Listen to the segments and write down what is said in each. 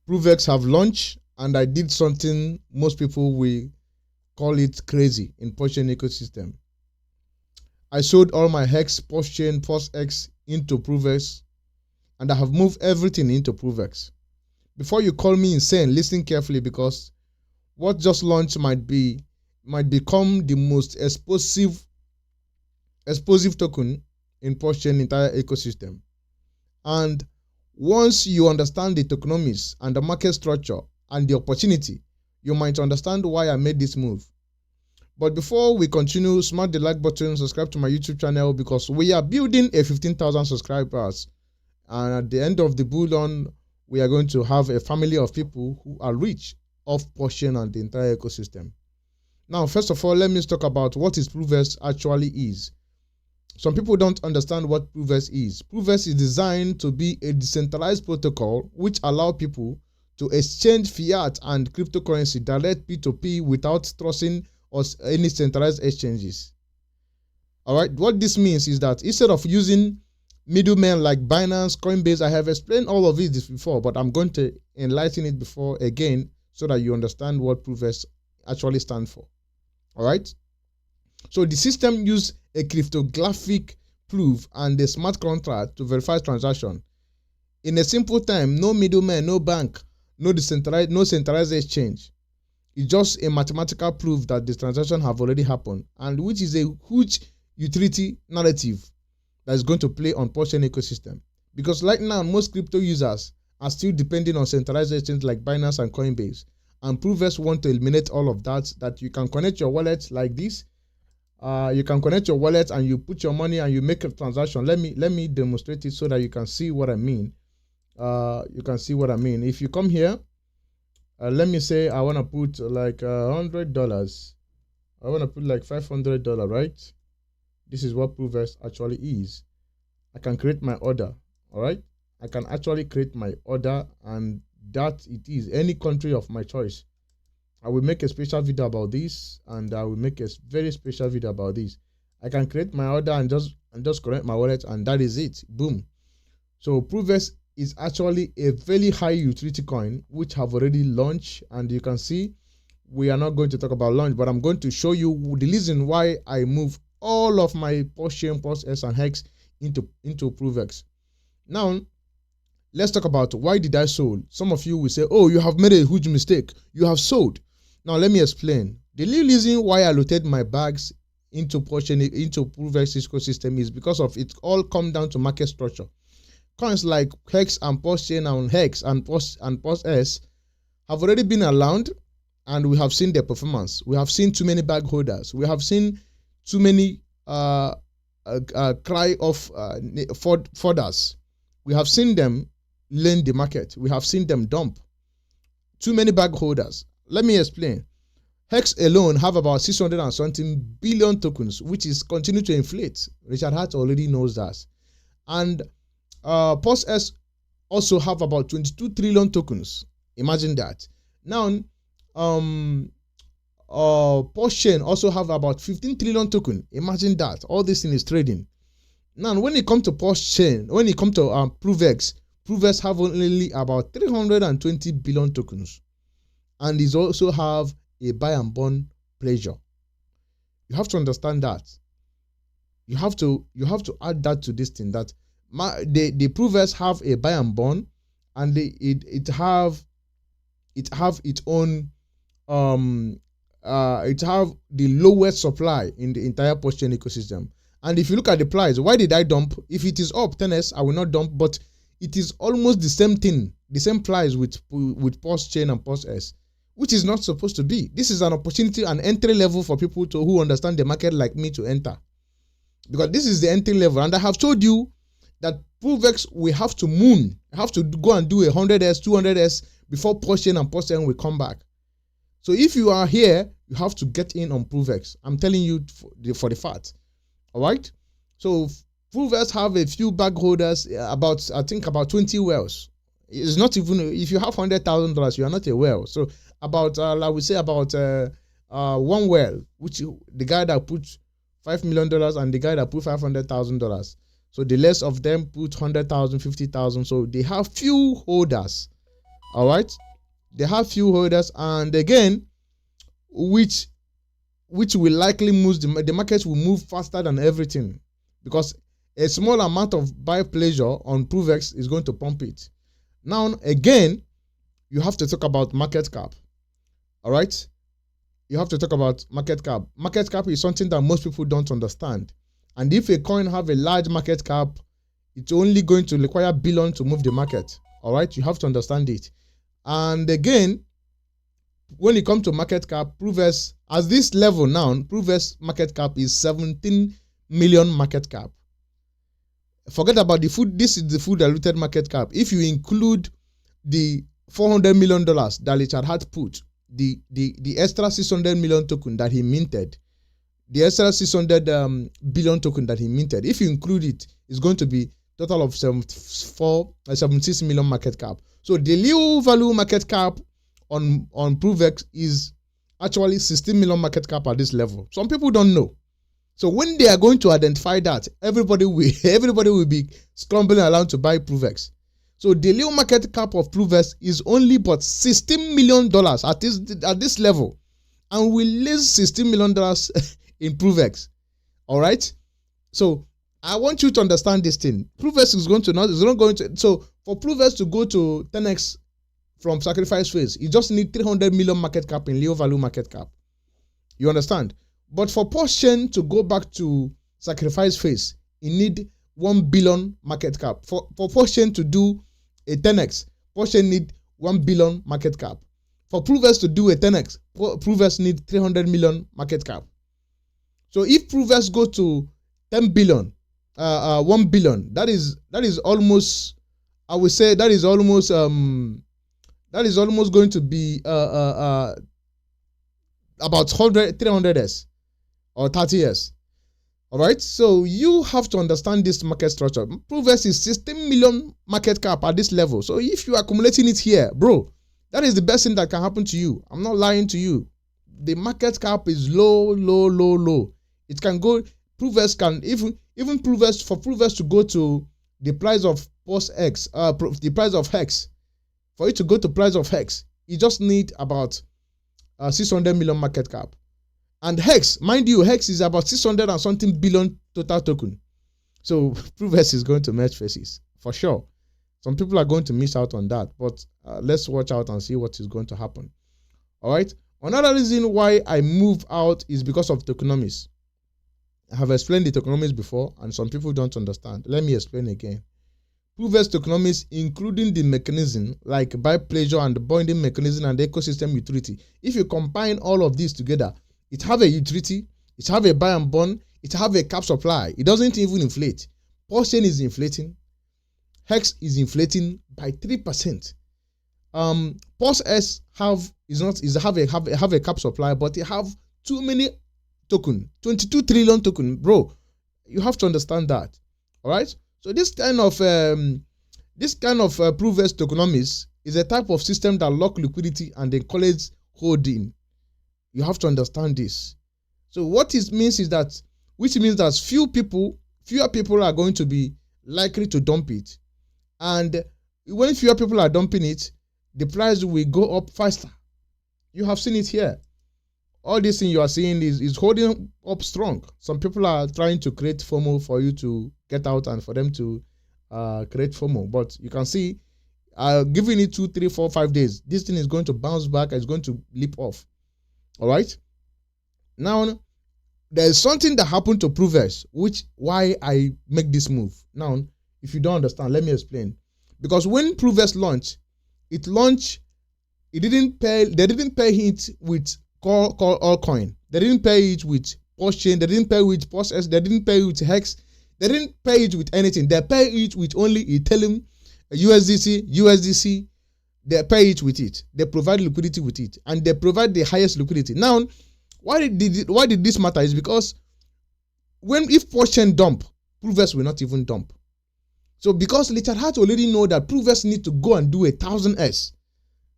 ProveX have launched, and I did something most people will call it crazy in PulseChain ecosystem. I sold all my HEX, PulseChain PulseX into ProveX, and I have moved everything into ProveX. Before you call me insane, listen carefully, because what just launched might become the most explosive token in PulseChain entire ecosystem. And once you understand the tokenomics and the market structure and the opportunity, you might understand why I made this move. But before we continue, smash the like button, subscribe to my YouTube channel, because we are building a 15,000 subscribers. And at the end of the bull run, we are going to have a family of people who are rich off PulseChain and the entire ecosystem. Now, first of all, let me talk about what is ProveX actually is. Some people don't understand what ProveX is. ProveX is designed to be a decentralized protocol which allows people to exchange fiat and cryptocurrency direct P2P without trusting us any centralized exchanges. All right, what this means is that instead of using middlemen like Binance, Coinbase, I have explained all of this before, but I'm going to enlighten it before again so that you understand what ProveX actually stands for. All right. So the system uses a cryptographic proof and a smart contract to verify transaction. In a simple time, no middleman, no bank, no centralized exchange. It's just a mathematical proof that the transaction have already happened, and which is a huge utility narrative that is going to play on PulseChain ecosystem. Because right now, most crypto users are still depending on centralized exchange like Binance and Coinbase. And ProveX want to eliminate all of that you can connect your wallet like this. You can connect your wallet and you put your money and you make a transaction. Let me demonstrate it so that you can see what I mean. If you come here, let me say I want to put like $100. I want to put like $500, right? This is what ProveX actually is. I can create my order, all right? I can actually create my order, and that it is any country of my choice. I will make a special video about this, and I will make a very special video about this. I can create my order and just connect my wallet, and that is it. Boom. So ProveX is actually a very high utility coin which have already launched, and you can see we are not going to talk about launch, but I'm going to show you the reason why I move all of my PulseChain, PulseX, and HEX into ProveX. Now, let's talk about why did I sold. Some of you will say, oh, you have made a huge mistake. You have sold. Now, let me explain. The real reason why I rotate my bags into PulseChain, into ProveX ecosystem is because of it all come down to market structure. Coins like HEX and PulseChain and HEX and PulseX have already been around, and we have seen their performance. We have seen too many bag holders. We have seen too many cry of forders. We have seen them lane the market. We have seen them dump. Too many bag holders. Let me explain. HEX alone have about 600 and something billion tokens, which is continue to inflate. Richard Hart already knows that. And PulseX also have about 22 trillion tokens. Imagine that. Now, PulseChain also have about 15 trillion token. Imagine that. All this thing is trading. Now, when it comes to PulseChain, when it comes to ProveX have only about 320 billion tokens, and is also have a buy and burn pressure. You have to understand that. You have to add that to this thing, that the ProveX have a buy and burn, and it have its own it have the lowest supply in the entire PulseChain ecosystem. And if you look at the price, why did I dump? If it is up 10x, I will not dump, but it is almost the same thing, the same price with PulseChain and PulseX, which is not supposed to be. This is an opportunity, an entry level for people who understand the market like me to enter. Because this is the entry level. And I have told you that ProveX, we have to go and do 100x, 200x before PulseChain and PulseX will come back. So if you are here, you have to get in on ProveX. I'm telling you for the fact. All right. So ProveX have a few bag holders, I think about 20 whales. It's not even, if you have $100,000, you are not a whale. So about, I would say about one whale, which the guy that put $5 million and the guy that put $500,000. So the less of them put 100,000, 50,000. So they have few holders. All right, they have few holders, and again, which will likely move the market will move faster than everything, because a small amount of buy pressure on ProveX is going to pump it. Now again, you have to talk about market cap. All right, you have to talk about market cap. Market cap is something that most people don't understand, and if a coin have a large market cap, it's only going to require billion to move the market. All right, you have to understand it. And again, when it comes to market cap, ProveX at this level now, ProveX market cap is 17 million market cap. Forget about the food. This is the full diluted market cap. If you include the $400 million that Richard had put, the extra 600 million token that he minted, the extra 600 billion token that he minted, if you include it, it's going to be total of 76 million market cap. So the real value market cap on ProveX is actually 16 million market cap at this level. Some people don't know. So when they are going to identify that, everybody will be scrambling around to buy ProveX. So the real market cap of ProveX is only but $16 million at this level, and we lose $16 million in ProveX. All right. So I want you to understand this thing. ProveX is not going to. So for ProveX to go to 10x from sacrifice phase, you just need 300 million market cap in real value market cap. You understand? But for PulseChain to go back to sacrifice phase, you need 1 billion market cap. For PulseChain to do a 10x, PulseChain need 1 billion market cap. For ProveX to do a 10x, ProveX need 300 million market cap. So if ProveX go to 10 billion, 1 billion, that is almost, I would say that is almost going to be about 300s or 30s. All right, so you have to understand this market structure. ProveX is 16 million market cap at this level. So if you are accumulating it here, bro, that is the best thing that can happen to you. I'm not lying to you. The market cap is low. It can go. ProveX can even ProveX, for ProveX to go to the price of PulseX, the price of HEX. For it to go to price of HEX, you just need about 600 million market cap. And HEX, mind you, HEX is about 600 and something billion total token. So ProveX is going to merge faces for sure. Some people are going to miss out on that, but let's watch out and see what is going to happen. All right. Another reason why I move out is because of tokenomics. I have explained the tokenomics before, and some people don't understand. Let me explain again. ProveX tokenomics, including the mechanism like buy pleasure and the bonding mechanism and the ecosystem utility. If you combine all of these together, it have a utility, it have a buy and bond, it have a cap supply. It doesn't even inflate. PulseChain is inflating. HEX is inflating by 3%. PulseX have a cap supply, but they have too many token, 22 trillion token, bro. You have to understand that. All right. So this kind of ProveX tokenomics is a type of system that lock liquidity and encourage holding. You have to understand this. So what it means is that, which means that fewer people are going to be likely to dump it, and when fewer people are dumping it, the price will go up faster. You have seen it here. All this thing you are seeing is holding up strong. Some people are trying to create FOMO for you to get out and for them to create FOMO. But you can see, giving it 2, 3, 4, 5 days, this thing is going to bounce back. It's going to leap off. All right. Now, there is something that happened to ProveX, why I make this move. Now, if you don't understand, let me explain. Because when ProveX launched, they didn't pay it with altcoin. They didn't pay it with PulseChain. They didn't pay with PulseX. They didn't pay with HEX. They didn't pay it with anything. They pay it with only Ethereum, USDC. They pay it with it. They provide liquidity with it, and they provide the highest liquidity. Now, why did this matter? Is because if PulseChain dump, ProveX will not even dump. So because Richard Hart already know that ProveX need to go and do 1000s.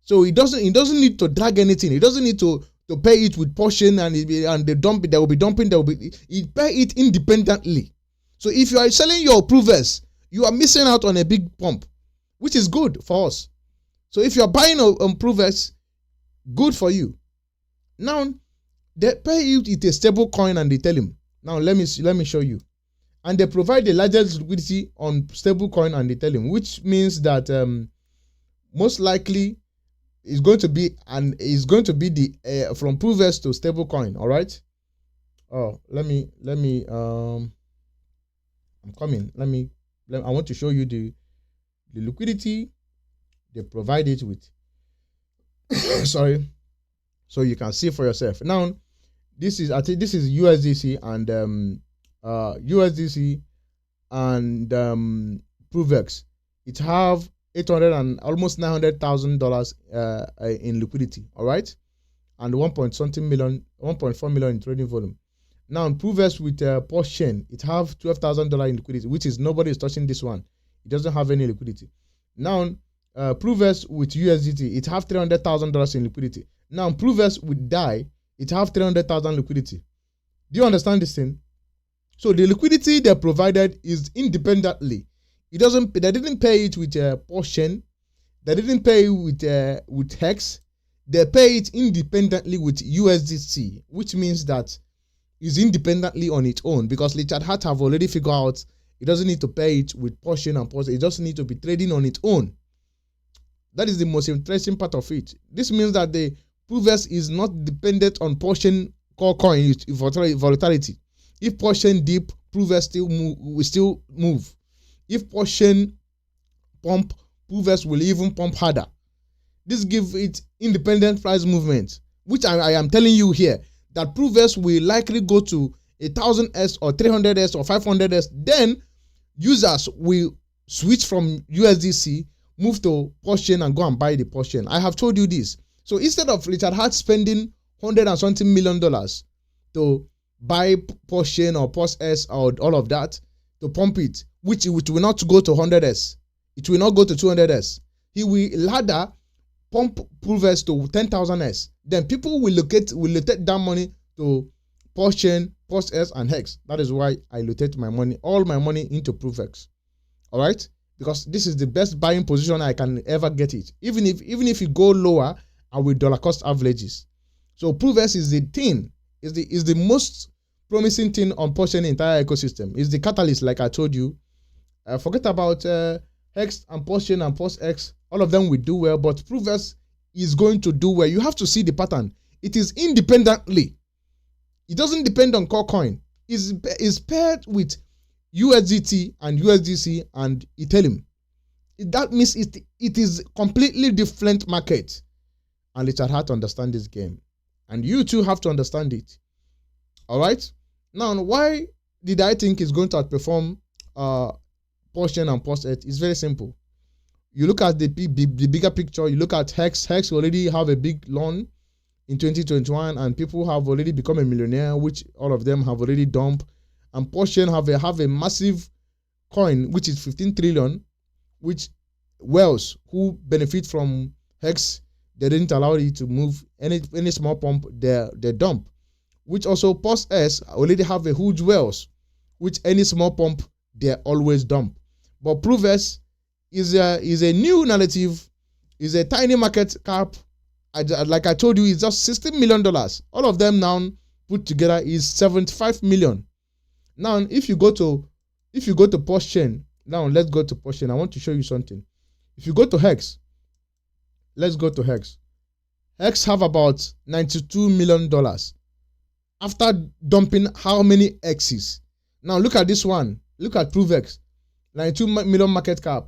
So it doesn't need to drag anything. It doesn't need to pay it with PulseChain and they dump it. They will be dumping. It pay it independently. So if you are selling your ProveX, you are missing out on a big pump, which is good for us. So if you're buying on ProveX, good for you. Now they pay you with a stable coin and Ethereum. Now let me show you. And they provide the largest liquidity on stable coin and Ethereum, which means that most likely is going to be the from ProveX to stable coin. All right. Oh, I'm coming. I want to show you the liquidity they provide it with. Sorry. So you can see for yourself. Now, I think this is USDC and USDC and ProveX. It have 800 and almost $900,000 in liquidity. All right, and 1.4 million in trading volume. Now, ProveX with PulseChain, it have $12,000 in liquidity, which is nobody is touching this one. It doesn't have any liquidity. Now, ProveX with USDT, it have $300,000 in liquidity. Now, ProveX with DAI, it have 300,000 liquidity. Do you understand this thing? So the liquidity they provided is independently. They didn't pay it with PulseChain. They didn't pay it with HEX. They pay it independently with USDC, which means that it's independently on its own, because Richard Hart have already figured out it doesn't need to pay it with PulseChain and PulseX. It just needs to be trading on its own. That is the most interesting part of it. This means that the ProveX is not dependent on PulseChain core coin volatility. If PulseChain dip, ProveX will still move. If PulseChain pump, ProveX will even pump harder. This gives it independent price movement, which I am telling you here that ProveX will likely go to 1000x or 300x or 500x. Then users will switch from USDC, move to PulseChain and go and buy the PulseChain. I have told you this. So instead of Richard Hart spending $100 and something million to buy PulseChain or PulseX or all of that to pump it, which will not go to 100s, it will not go to 200s. He will rather pump ProveX to 10,000s. Then people will locate that money to PulseChain, PulseX, and HEX. That is why I rotate all my money into ProveX. All right, because this is the best buying position I can ever get it. Even if you go lower, I will dollar cost averages. So ProveX is the thing, is the most promising thing on PulseChain entire ecosystem. Is the catalyst, like I told you. Forget about HEX and PulseChain and PulseX. All of them will do well, but ProveX is going to do well. You have to see the pattern. It is independently. It doesn't depend on core coin. It's paired with USDT and USDC and Ethereum. That means it is completely different market. And Richard Hart to understand this game. And you too have to understand it. All right? Now, why did I think it's going to outperform PulseChain and PulseX? It's very simple. You look at the bigger picture. You look at HEX. HEX already have a big loan in 2021, and people have already become a millionaire, which all of them have already dumped. And PulseChain have a massive coin, which is 15 trillion, which whales who benefit from HEX, they didn't allow it to move any small pump, they dump. Which also PulseX already have a huge whales, which any small pump, they always dump. But ProveX is a new narrative, is a tiny market cap. Like I told you, it's just $16 million. All of them now put together is 75 million. Now, if you go to PulseChain, now let's go to PulseChain. I want to show you something. If you go to HEX, let's go to HEX. HEX have about $92 million after dumping how many X's. Now look at this one. Look at ProveX, 92 million market cap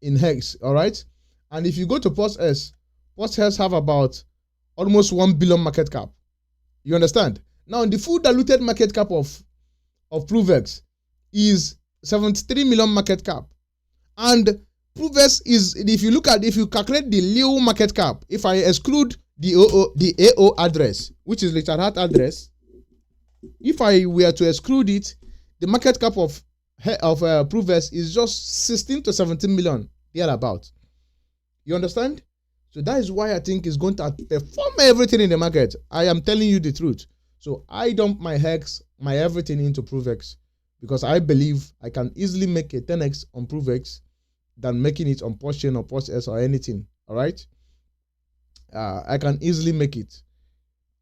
in HEX. All right, and if you go to PulseX have about almost 1 billion market cap. You understand? Now the full diluted market cap of ProveX is 73 million market cap, and ProveX is, if you calculate the low market cap, if I exclude the AO address, which is Richard Hart address, if I were to exclude it, the market cap of ProveX is just 16 to 17 million thereabout. You understand? So that is why I think it's going to perform everything in the market. I am telling you the truth. So I dump my HEX, my everything into ProveX, because I believe I can easily make a 10x on ProveX than making it on PulseChain or PulseX or anything. All right. I can easily make it.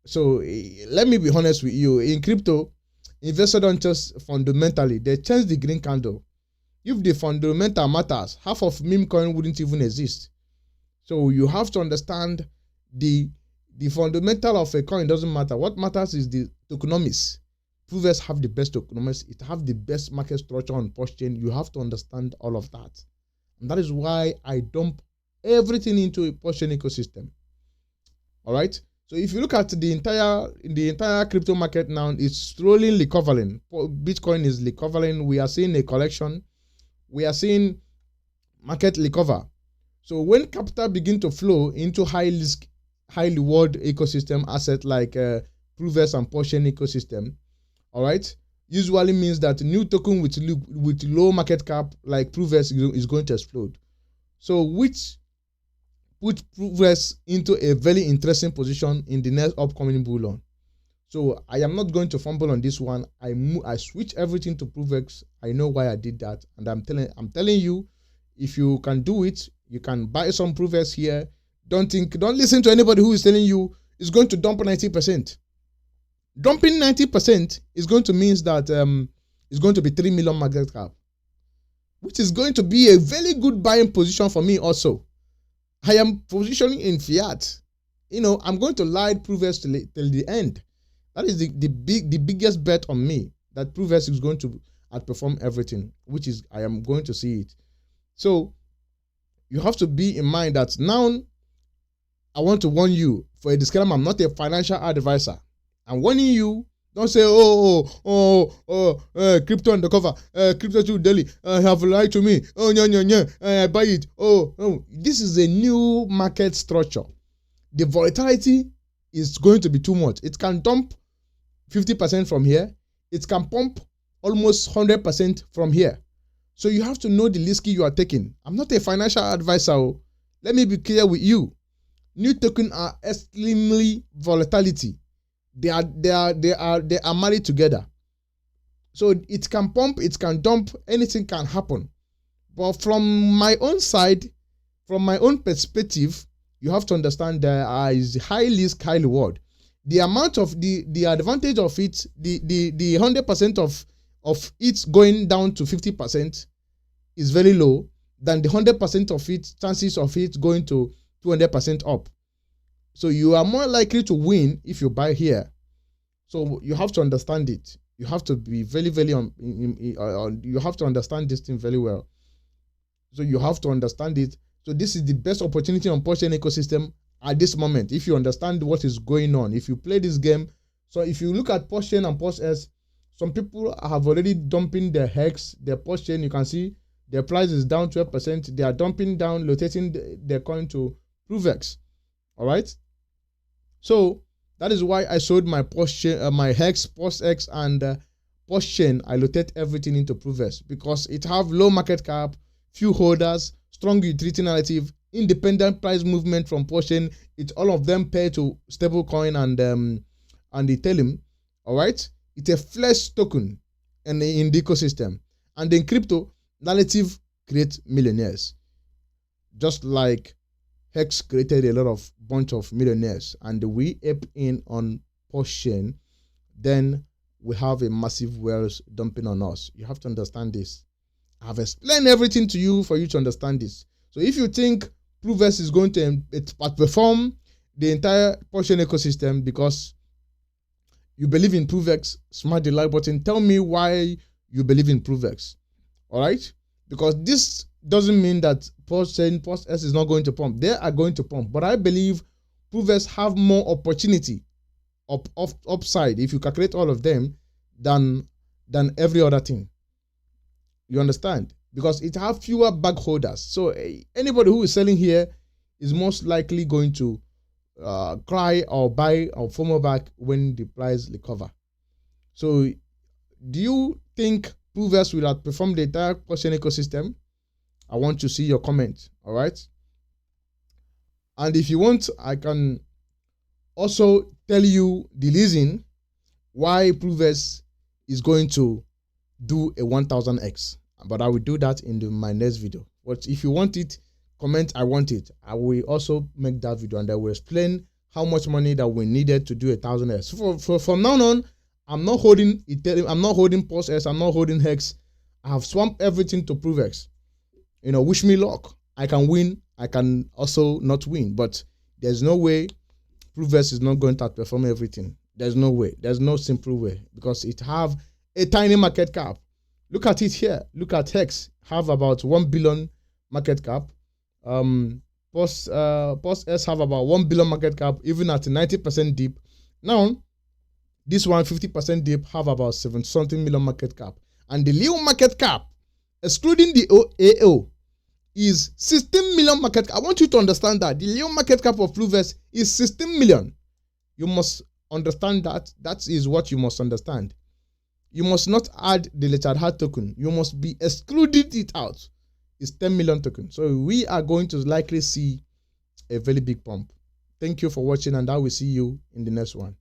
So let me be honest with you. In crypto, investors don't just fundamentally, they change the green candle. If the fundamental matters, half of meme coin wouldn't even exist. So you have to understand the fundamental of a coin doesn't matter. What matters is the tokenomics. ProveX have the best tokenomics. It have the best market structure on PulseChain. You have to understand all of that. And that is why I dump everything into a PulseChain ecosystem. All right. So if you look at the entire crypto market now, it's slowly recovering. Bitcoin is recovering. We are seeing a collection. We are seeing market recover. So when capital begin to flow into high risk, high reward ecosystem asset like ProveX and PulseChain ecosystem, all right, usually means that new token with low market cap like ProveX is going to explode. So which put ProveX into a very interesting position in the next upcoming bull run. So I am not going to fumble on this one. I switch everything to ProveX. I know why I did that, and I'm telling you, if you can do it, you can buy some ProveX here. Don't listen to anybody who is telling you it's going to dump 90%. Dumping 90% is going to mean that it's going to be 3 million market cap, which is going to be a very good buying position for me also. I am positioning in fiat. You know, I'm going to ride ProveX till the end. That is the biggest bet on me, that ProveX is going to outperform everything, which is I am going to see it. So you have to be in mind that now I want to warn you for a disclaimer. I'm not a financial advisor. I'm warning you. Don't say, crypto undercover, crypto too daily, have lied to me. Oh, no, I buy it. Oh, this is a new market structure. The volatility is going to be too much. It can dump 50% from here. It can pump almost 100% from here. So you have to know the risk you are taking. I'm not a financial advisor. Let me be clear with you. New tokens are extremely volatility. They are married together. So it can pump, it can dump, anything can happen. But from my own side, from my own perspective, you have to understand there is high risk, high reward. The amount of the advantage of it, the 100% of it going down to 50% is very low than the 100% of it, chances of it going to 200% up. So you are more likely to win if you buy here. So you have to understand it. You have to be very, very you have to understand this thing very well. So you have to understand it. So this is the best opportunity on PulseChain ecosystem at this moment. If you understand what is going on, if you play this game. So if you look at PulseChain and PulseX, some people have already dumping their HEX, their PulseChain. You can see their price is down 12%. They are dumping down, rotating their coin to ProveX. All right. So that is why I sold my PulseChain, my HEX, PulseX, and PulseChain. I rotate everything into ProveX because it have low market cap, few holders, strong utility narrative, independent price movement from PulseChain. It's all of them pay to stablecoin and Ethereum. All right. It's a flesh token in the ecosystem, and in crypto, narrative creates millionaires, just like HEX created a lot of bunch of millionaires, and we ape in on PulseChain, then we have a massive wealth dumping on us. You have to understand this. I've explained everything to you for you to understand this. So if you think ProveX is going to outperform the entire PulseChain ecosystem because you believe in ProveX, smash the like button. Tell me why you believe in ProveX. All right? Because this doesn't mean that PulseChain, PulseX is not going to pump. They are going to pump. But I believe ProveX have more opportunity upside, if you calculate all of them, than every other thing. You understand? Because it have fewer bag holders. So anybody who is selling here is most likely going to cry or buy or FOMO back when the price recover. So do you think ProveX will outperform the entire PulseChain ecosystem? I want to see your comment. All right. And if you want, I can also tell you the reason why ProveX is going to do a 1000x. But I will do that in my next video. But if you want it, comment I want it, I will also make that video and I will explain how much money that we needed to do 1,000x. From now on, I'm not holding Ethereum, I'm not holding PulseX, I'm not holding HEX. I have swamped everything to ProveX. You know, wish me luck. I can win, I can also not win, but there's no way ProveX is not going to outperform everything. There's no way. There's no simple way because it have a tiny market cap. Look at it here. Look at HEX, have about 1 billion market cap. PulseX have about 1 billion market cap, even at 90% dip. Now, this one 50% dip have about 7-something million market cap. And the little market cap, excluding the AO, is 16 million market cap. I want you to understand that the little market cap of ProveX is 16 million. You must understand that. That is what you must understand. You must not add the Richard Hart token. You must be excluded it out. It's 10 million token. So we are going to likely see a very big pump. Thank you for watching, and I will see you in the next one.